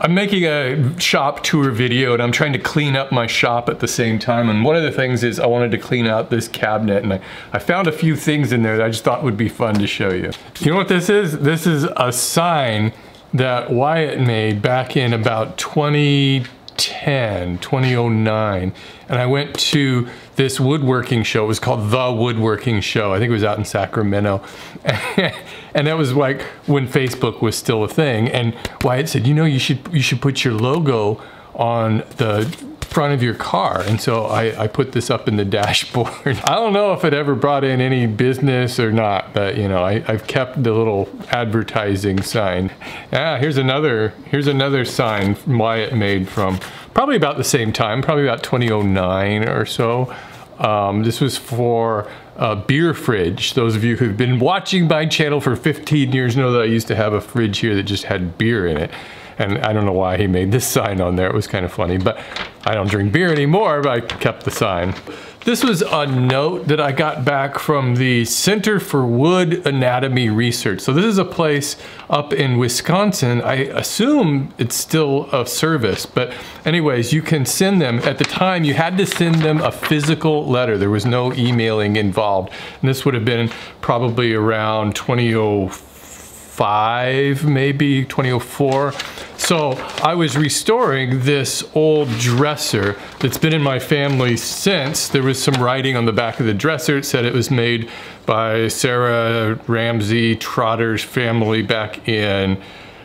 I'm making a shop tour video and I'm trying to clean up my shop at the same time, and one of the things is I wanted to clean out this cabinet, and I found a few things in there that I just thought would be fun to show you. You know what this is? This is a sign that Wyatt made back in about 2009, and I went to this woodworking show. It was called The Woodworking Show. I think it was out in Sacramento. And that was like when Facebook was still a thing. And Wyatt said, you know, you should put your logo on the front of your car. And so I put this up in the dashboard. I don't know if it ever brought in any business or not, but you know, I've kept the little advertising sign. Yeah, here's another sign Wyatt made from probably about the same time, probably about 2009 or so. This was for a beer fridge. Those of you who've been watching my channel for 15 years know that I used to have a fridge here that just had beer in it. And I don't know why he made this sign on there. It was kind of funny, but I don't drink beer anymore, but I kept the sign. This was a note that I got back from the Center for Wood Anatomy Research. So this is a place up in Wisconsin. I assume it's still a service, but anyways, you can send them. At the time, you had to send them a physical letter. There was no emailing involved. And this would have been probably around 2005, maybe 2004. So I was restoring this old dresser that's been in my family since. There was some writing on the back of the dresser. It said it was made by Sarah Ramsey Trotter's family back in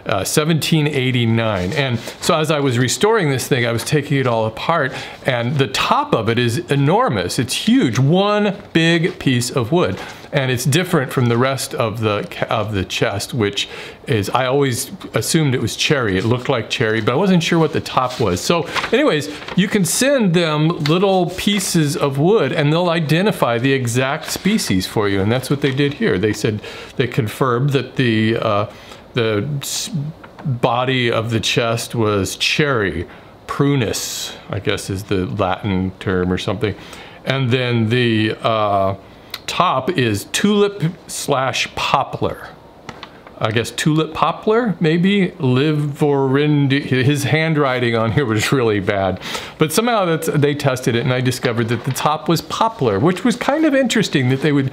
1789. And so as I was restoring this thing, I was taking it all apart, and the top of it is enormous. It's huge, one big piece of wood. And it's different from the rest of the chest, which is, I always assumed it was cherry. It looked like cherry, but I wasn't sure what the top was. So anyways, you can send them little pieces of wood and they'll identify the exact species for you. And that's what they did here. They said, they confirmed that the body of the chest was cherry, prunus, I guess is the Latin term or something. And then the top is tulip/poplar. I guess tulip poplar, maybe? Livorindi. His handwriting on here was really bad. But somehow they tested it and I discovered that the top was poplar, which was kind of interesting that they would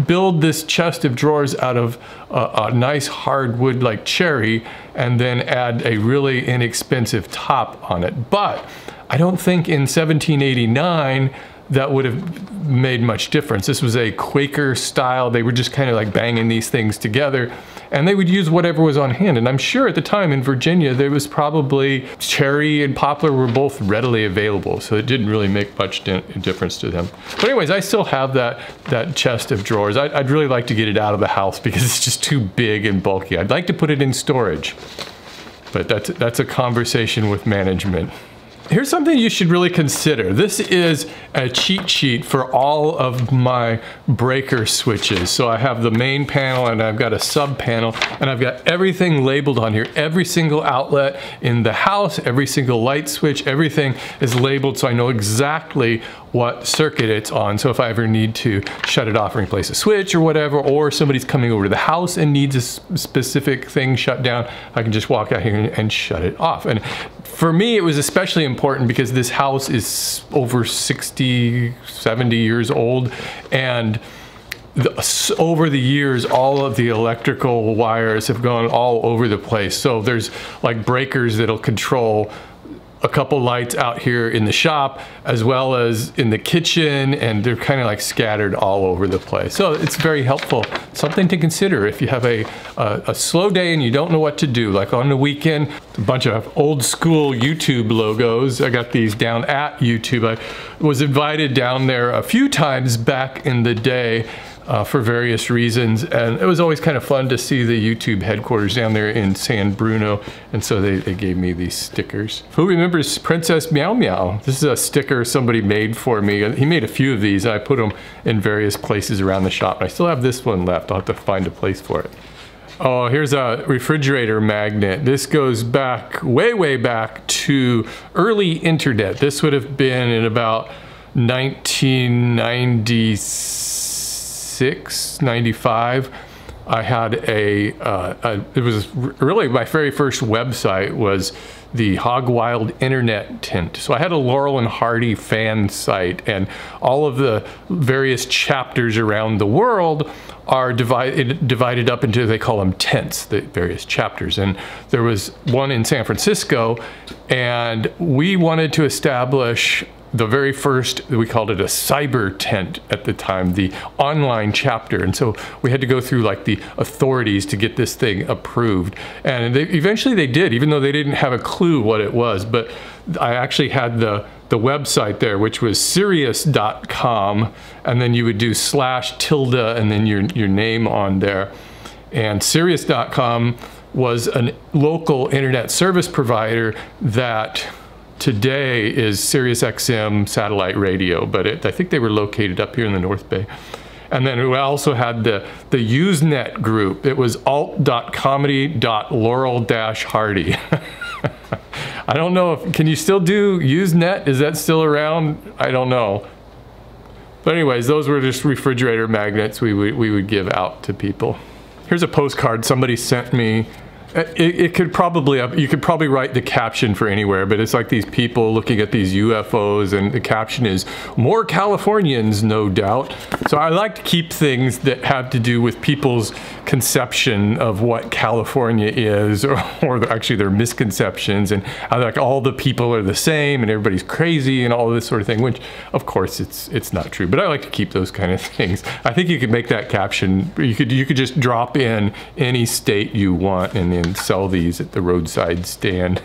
build this chest of drawers out of a nice hardwood like cherry and then add a really inexpensive top on it. But I don't think in 1789 that would have made much difference. This was a Quaker style. They were just kind of like banging these things together, and they would use whatever was on hand. And I'm sure at the time in Virginia, there was probably cherry and poplar were both readily available, so it didn't really make much difference to them. But anyways, I still have that chest of drawers. I'd really like to get it out of the house because it's just too big and bulky. I'd like to put it in storage, but that's a conversation with management. Here's something you should really consider. This is a cheat sheet for all of my breaker switches. So I have the main panel and I've got a sub panel and I've got everything labeled on here. Every single outlet in the house, every single light switch, everything is labeled so I know exactly what circuit it's on. So if I ever need to shut it off and replace a switch or whatever, or somebody's coming over to the house and needs a specific thing shut down, I can just walk out here and shut it off. And for me, it was especially important because this house is over 60, 70 years old, and over the years, all of the electrical wires have gone all over the place. So there's like breakers that'll control a couple lights out here in the shop as well as in the kitchen, and they're kind of like scattered all over the place. So it's very helpful. Something to consider if you have a slow day and you don't know what to do. Like on the weekend, a bunch of old school YouTube logos. I got these down at YouTube. I was invited down there a few times back in the day for various reasons, and it was always kind of fun to see the YouTube headquarters down there in San Bruno, and so they gave me these stickers. Who remembers Princess Meow Meow? This is a sticker somebody made for me. He made a few of these, and I put them in various places around the shop. I still have this one left. I'll have to find a place for it. Oh, here's a refrigerator magnet. This goes back, way back to early internet. This would have been in about 1996, 95. I had it was really my very first website was the Hog Wild Internet Tent. So I had a Laurel and Hardy fan site, and all of the various chapters around the world are divided up into, they call them tents, the various chapters. And there was one in San Francisco, and we wanted to establish the very first, we called it a cyber tent at the time, the online chapter. And so we had to go through like the authorities to get this thing approved. And eventually they did, even though they didn't have a clue what it was. But I actually had the website there, which was Sirius.com, and then you would do /tilde and then your name on there. And Sirius.com was a local internet service provider that today is SiriusXM satellite radio, but I think they were located up here in the North Bay. And then we also had the Usenet group. It was alt.comedy.laurel-hardy. I don't know if, can you still do Usenet? Is that still around? I don't know. But anyways, those were just refrigerator magnets we would give out to people. Here's a postcard somebody sent me. You could probably write the caption for anywhere, but it's like these people looking at these UFOs, and the caption is, "More Californians, no doubt." So I like to keep things that have to do with people's conception of what California is, or actually their misconceptions, and how like all the people are the same and everybody's crazy and all this sort of thing, which of course it's not true, but I like to keep those kind of things. I think you could make that caption, you could just drop in any state you want and then sell these at the roadside stand.